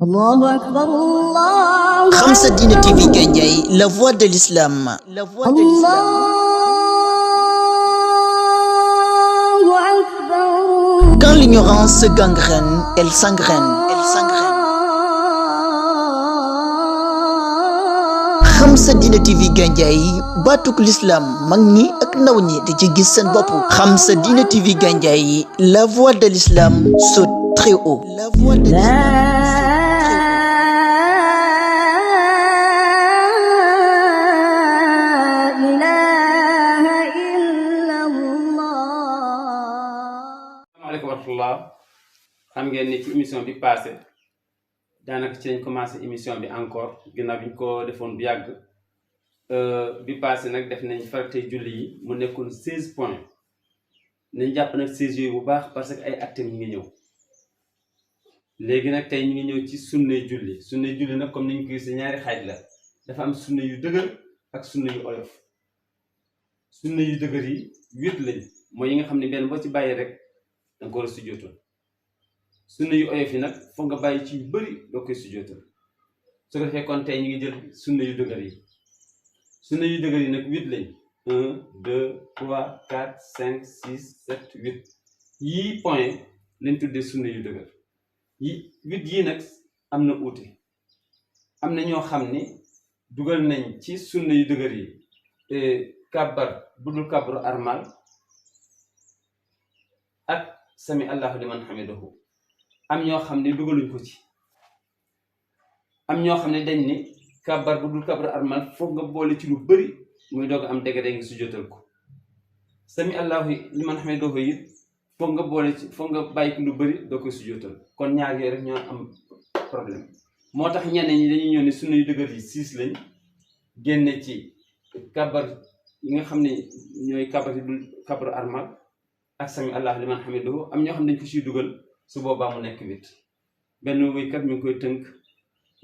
الله أكبر الله Khamsa Dina TV Gandiaye, la voix de l'islam. La voix de l'islam. الله أكبر. Quand l'ignorance gangrène, elle s'engraine. Elle s'engraine. Khamsa Dina TV Gandiaye, batuk l'islam, mag ñi ak ndaw ñi di ci gis seen bopp. Khamsa Dina TV Gandiaye, la voix de l'islam saute très haut. La voix de l'islam. xam ngeen ni ci émission bi passé daanaka ci lañ commencé émission bi encore ginnaaw bi ñu ko defoon bu yàgg bi passé nag def nañ faratay julli yi mu nekkoon 16 points nañ jàpp nag 16 yooyu bu baax parce que ay actes ñu ngi ñëw léegi nag tey ñu ngi ñëw ci sunne julli nag comme ni ñu ko gisee ñaari xaaj la dafa am sunne yu dëgër ak sunne yu oyof sunne yu dëgër yi 8 lañ mooy yi nga xam ne benn boo ci bàyyi rek da nga ko war a sujjootal sunna yu oyof yi nag foog nga bàyyi ci yu bëri doo koy sujjootal su ko defee kon tey ñu ngi jël sunna yu dëgër yi nag 8 lañ 1 2 3 4 5 6 7 8 yii point lañ tuddee sunna yu dëgër yi 8 yii nag am na uute am na ñoo xam ni dugal nañ ci sunna yu dëgër yi kàbbar budul kàbbaru armal ak sami allahu liman hamidahu am ñoo xam ne dugaluñ ko ci am ñoo xam ne dañ ni kàbbar bu dul kàbbar armal foog nga boole ci lu bëri muy doog am dégg ngi sujjóotal ko sami allahu liman hamidahu it foog nga boole ci foog nga bàyyi ko lu bëri doo koy sujjóotal kon ñaar yooyu rek ñoo am problème moo tax ñeneen ñi dañuy ñëw ne sunna yu dëgër yi 6 lañ génne ci kàbbar yi nga xam ne ñooy kàbbar yi dul kàbbar armal ak sami allahu liman hamidahu am ñoo xam ne dañ ko siy dugal su boobaa mu nekk 8 benn wuykat mi ngi koy tënk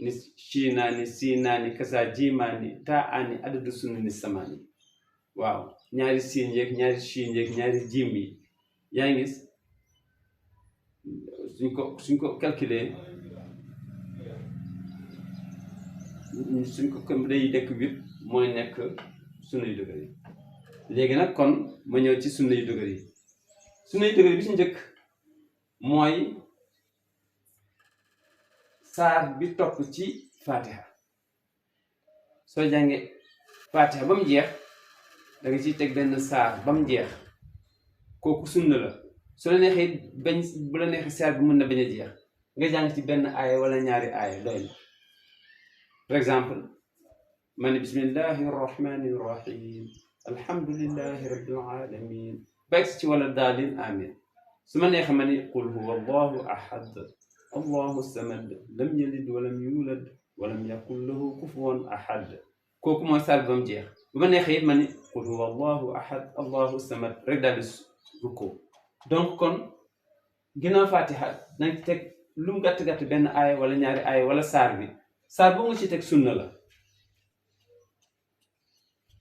ni shiinaani siinaani kasa jiimaani taa aani adadu sunna ni samaani waaw ñaari siin yeeg ñaari shiin yeeg ñaari jiim yi yaa ngi gis suñ ko calculer suñ ko day nekk 8 mooy nekk sunna yu dëgër yi léegi nag kon ma ñëw ci sunna yu dëgër yi sunna yu dëgër yi bi ci njëkk mooy saar bi topp ci fatiha soo jàngee fatiha ba mu jeex da nga ciy teg benn saar ba mu jeex kooku sunna la su la neexee bañ bu la neexee saar bi mën na bañ a jeex nga jàng ci benn aaya wala ñaari aaya doy na par exemple ma ne bismillahi rahmani rahim alhamdulillahi rabbil alamin ba ci wala daalin amin su ma neexee ma ni qul huwa allahu ahad allahu samad lam yalid walam yulad walam yakun lahu kufuwan ahad kooku mooy saar bi ba mu jeex bu ma neexee it ma ni qul huwa allahu ahad allahu samad rek daal di rukkoo donc kon ginnaaw fatiha nañ ci teg lu mu gàtt-gàtt benn aaya wala ñaari aaya wala saar bi saar boo nga ci teg sunna la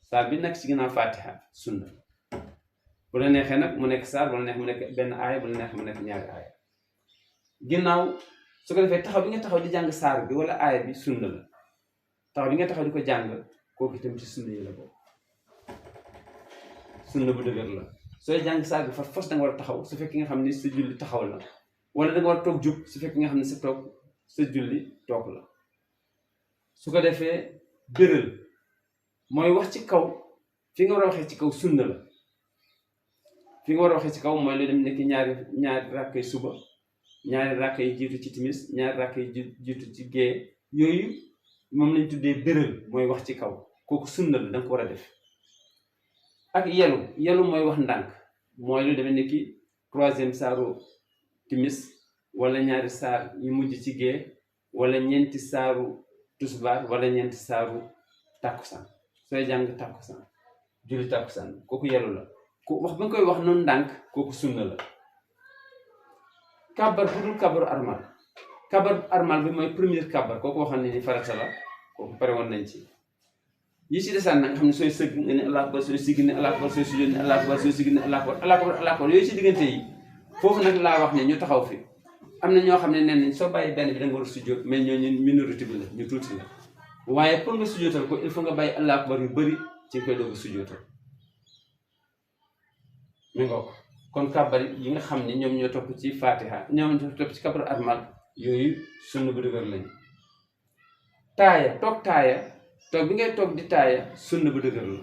saar bi nag ci ginnaaw fatiha sunna bu la neexee nag mu nekk saar bu la neex mu nekk benn aaya bu la neex mu nekk ñaari aaya ginnaaw su ko defee taxaw bi nga taxaw di jàng saar bi wala aaya bi sunna la taxaw bi nga taxaw di ko jàng kooku itam ci sunna yi la bokk sunna bu dëgër la sooy jàng saar bi fas da nga war a taxaw su fekkee nga xam ne sa julli taxaw la wala da nga war a toog jub su fekkee nga xam ne sa julli toog la su ko defee béral mooy wax ci kaw fi nga war a waxee ci kaw sunna la fi nga war a waxee ci kaw mooy lu dem nekk ñaari rakkay suba ñaari rakk yi jiitu ci timis ñaari rakk yi jiitu ci gée yooyu moom lañ tuddee béral mooy wax ci kaw kooku sunna la da nga ko war a def ak yelu mooy wax ndànk mooy lu demee nekki 3e saaru timis wala ñaari saar yu mujj ci gée wala ñeenti saaru tusbaar wala ñeenti saaru tàkkusaan sooy jàng tàkkusaan julli tàkkusaan kooku yelu la ku wax ba nga koy wax noonu ndànk kooku sunna la kàbbar bu dul kàbbaru armal bi mooy première kàbbar kooku waxoon ne ni farata la kooku pare woon nañ ci yi ci desaan nag nga xam ne sooy sëgg nga ne allah akbar sooy sigg ne allah akbar sooy sujjóot ne allah akbar sooy sigg ne allah akbar yooyu ci diggante yi foofu nag laa wax ne ñu taxaw fi am na ñoo xam ne nee nañ soo bàyyi benn bi da nga war a sujjóot mais ñooñu minorité bi la ñu tuuti la waaye pour nga sujjóotal ko il faut nga bàyyi allahu akbar yu bëri ci koy doog a sujjóotal mi nga ko kon kàbbar yi nga xam ne ñoom ñoo topp ci fatiha ñoom ñoo topp ci kabaru armal yooyu sunna bu dëgër lañu taaya toog bi ngay toog di taaya sunna bu dëgër la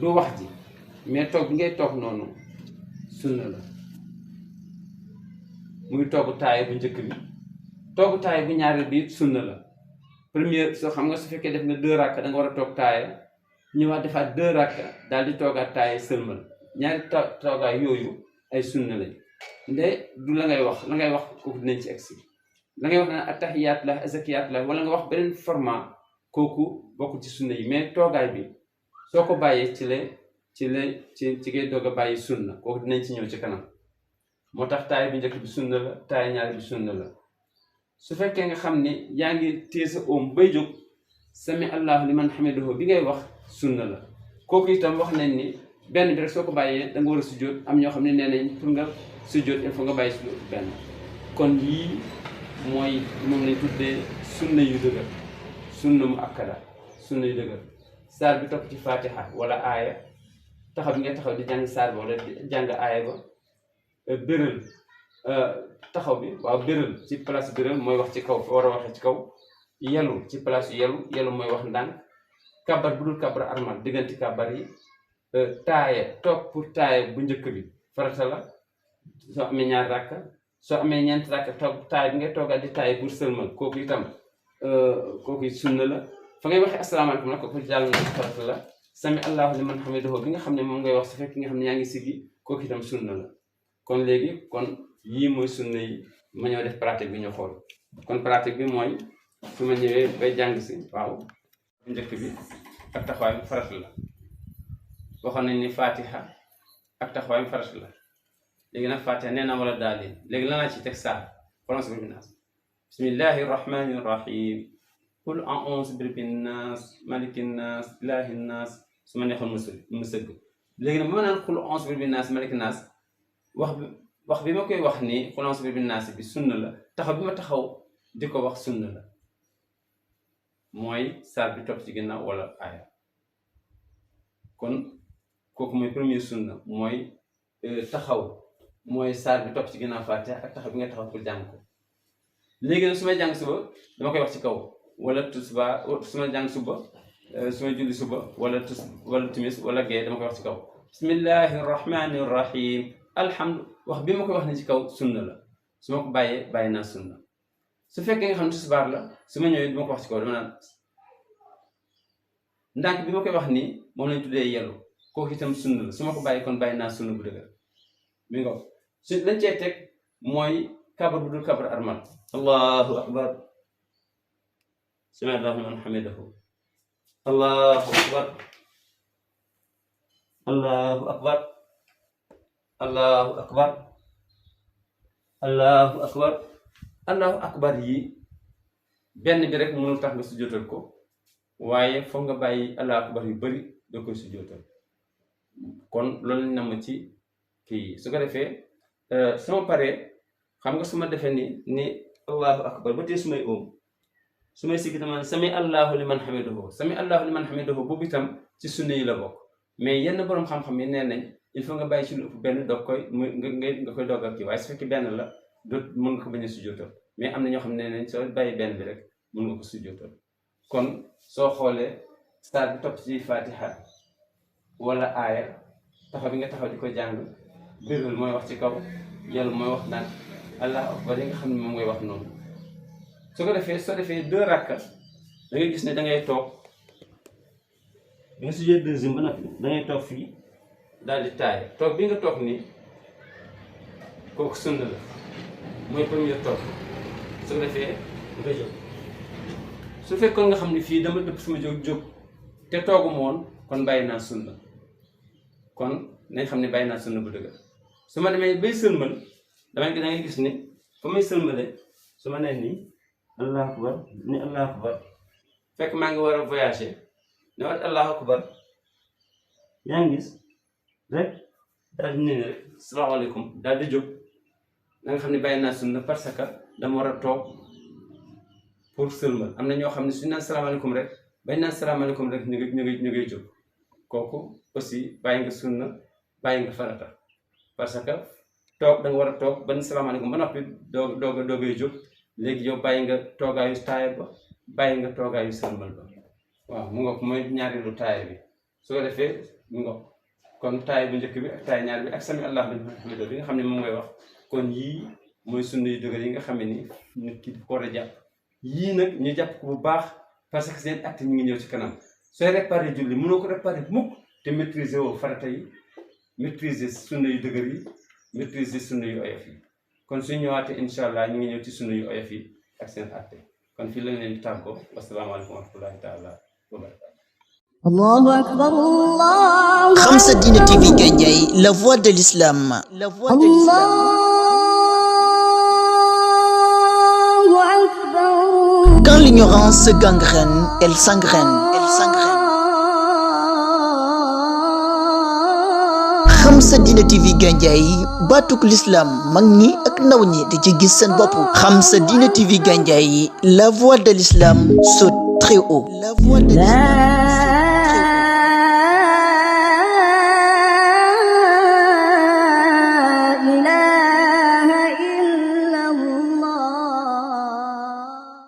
du wax ji mais toog bi ngay toog noonu sunna la muy toogu taaya bu njëkk bi toogu taaya bu ñaareel bi sunna la première soo xam nga su fekkee def nga 2 rakka da nga war a toog taaya ñëwaat defaat 2 rakka daal di toogaat taaya sëlmal ñaari toogaay yooyu ay sunna lañ nde du la ngay wax kooku dinañ ci egsi la ngay wax naan attahiyaat la azakiyaat la wala nga wax beneen format kooku bokkul ci sunna yi mais toogaay bi soo ko bàyyee ci ngay doog a bàyyi sunna kooku dinañ ci ñëw ci kanam moo tax taay bi njëkk bi sunna la taay ñaari bi sunna la su fekkee nga xam ni yaa ngi téye sa oom bay jóg sami allahu liman hamidahu bi ngay wax sunna la kooku itam wax nañ ni benn bi rek soo ko bàyyee da nga war a sujjóot am ñoo xam ne nee nañ pour nga sujjóot il faut nga bàyyi sujjóot benn kon yii mooy moom lañ tuddee sunna yu dëgër sunna mu akkada sunna yu dëgër saar bi topp ci fatiha wala aaya taxaw bi nga taxaw di jàng saar ba wala di jàng aaya ba béral taxaw bi waaw béral ci place béral mooy wax ci kaw war a waxee ci kaw yelu ci place yelu mooy wax ndànk kabar bu dul kabar armal diggante kabar yi taaya toog pour taaya bu njëkk bi farata la soo amee 2 rakka soo amee 4 rakka toog taaya bi ngay toogal di taaya pour sëlmal kooku itam kooku sunna la fa ngay waxee asalaamaaleykum nag kooku jàll na farata la sami allahu liman hamidahu bi nga xam ne moom ngay wax su fekk nga xam ne yaa ngi sigi kooku itam sunna la kon léegi kon yii mooy sunna yi ma ñëw def pratique bi ñu xool kon pratique bi mooy su ma ñëwee bay jàng si waaw bu njëkk bi ak taxawaay bi farata la waxoon nañ ni fatiha ak taxawaay bi farata la léegi nag fatiha nee na wala daal yi léegi lanaa ci teg saar prononce bi naas bismillahi rahmani rahim qul a'udhu bi rabbin nas malikin nas ilahin nas su ma neexoon mu sëgg léegi nag ba ma naan qul a'udhu bi rabbin nas malikin nas wax bi ma koy wax nii qul a'udhu bi rabbin nas bi sunna la taxaw bi ma taxaw di ko wax sunna la mooy saar bi topp ci ginnaaw wala aaya kon kooku mooy premier sunna mooy taxaw mooy saar bi topp ci ginnaaw fatiha ak taxaw bi nga taxaw pour jàng ko léegi nag su may jàng suba dama koy wax ci kaw wala tusba su may jàng suba su may julli suba wala timis wala gee dama koy wax ci kaw bismillahi rahmani rahim alhamdu wax bi ma koy wax ne ci kaw sunna la su ma ko bàyyi naa sunna su fekkee nga xam ne tisbaar la su ma ñëwee dama ko wax ci kaw dama naan ndànk bi ma koy wax nii moom lañ tuddee yelu kooku itam sunna la su ma ko bàyyi kon bàyyi naa sunna bu dëgër mi nga su lañ cee teg mooy kabar bu dul kabar armal allahu akbar sami allahu liman hamidahu allahu akbar allahu akbar allahu akbar allahu akbar allahu akbar yi benn bi rek mënul tax nga sujjóotal ko waaye foog nga bàyyi allahu akbar yu bari doo koy sujjóotal kon loolu lañ namm ci kii su ko defee sama paree xam nga su ma defee ni allahu akbar ba tey su may oom su may siggi dama sami allahu liman hamidahu sami allahu liman hamidahu boobu itam ci sunna yi la bokk mais yenn boroom xam-xam yi nee nañ il faut nga bàyyi ci lu ëpp benn doog koy nga koy doog ak kii waaye su fekkee benn la doot mën nga ko bañ a sujjóotal mais am na ñoo xam ne nee nañ soo bàyyi benn bi rek mën nga ko sujjóotal kon soo xoolee saar bi topp ci fatiha wala aaya taxaw bi nga taxaw di ko jàng birul mooy wax ci kaw yàlla mooy wax naan allahu akbar yi nga xam ne moom ngay wax noonu su ko defee soo defee 2 rakka da ngay gis ne da ngay toog bi nga sujjee deuxième ba noppi da ngay toog fii daal di taay toog bi nga toog nii kooku sunna la mooy premier toog su ko defee nga jóg su fekkoon nga xam ne fii dama dëpp suma jóg te toogu moon kon bàyyi naa sunna kon nañ xam ne bàyyi naa sunna bu dëgg su ma demee bay sëlmal da ngay gis ni fa may sëlmale su ma nee nii allahu akbar ni allahu akbar fekk maa ngi war a voyager ne wat allahu akbar yaa ngi gis rek daal di ne rek salaamaaleykum daal di jóg na nga xam ne bàyyi naa sunna parce que dama war a toog pour sëlmal am na ñoo xam ne suñu naan salaamaaleykum rek bañ naan salaamaaleykum rek ñu ngi jóg kooku aussi bàyyi nga sunna bàyyi nga farata parce que toog da nga war a toog ban salaamaaleykum ba noppi doogay jóg léegi yow bàyyi nga toogaayu taaya ba bàyyi nga toogaayu sëlmal ba waaw mu ngoog mooy ñaareelu taaya bi su ko defee mu ngoog kon taaya bu njëkk bi ak taaya ñaar bi ak sami allah liman hamidah bi nga xam ne moom ngay wax kon yii mooy sunna yu dëgër yi nga xam ne ni nit ki ko war a jàpp yii nag ñu jàpp ko bu baax parce que seen acte ñu ngi ñëw ci kanam sooy réparé julli mënoo ko réparé mukk te maîtriser woo farata yi maîtriser sunna yu dëgër yi maîtriser sunna yu oyof yi kon suñu ñëwaatee incha allah ñu ngi ñëw ci sunna yu oyof yi ak seen acte kon fii lañ leen di tàggoo wasalaamaaleykum wa rahmatullahi taala wa barakatu. Allahu akbar, Allahu Khamsa Dina TV Gandiaye, la voix de l'islam. La voix de l'islam. Allahu akbar. Quand l'ignorance se gangrène, elle s'engraine. Elle s'engraine. Khamsa Dina TV Gandiaye, batuk l'islam mag ñi ak ndaw ñi di ci gis seen bopp. Khamsa Dina TV Gandiaye, la voix de l'islam saute très haut. La voix de l'islam.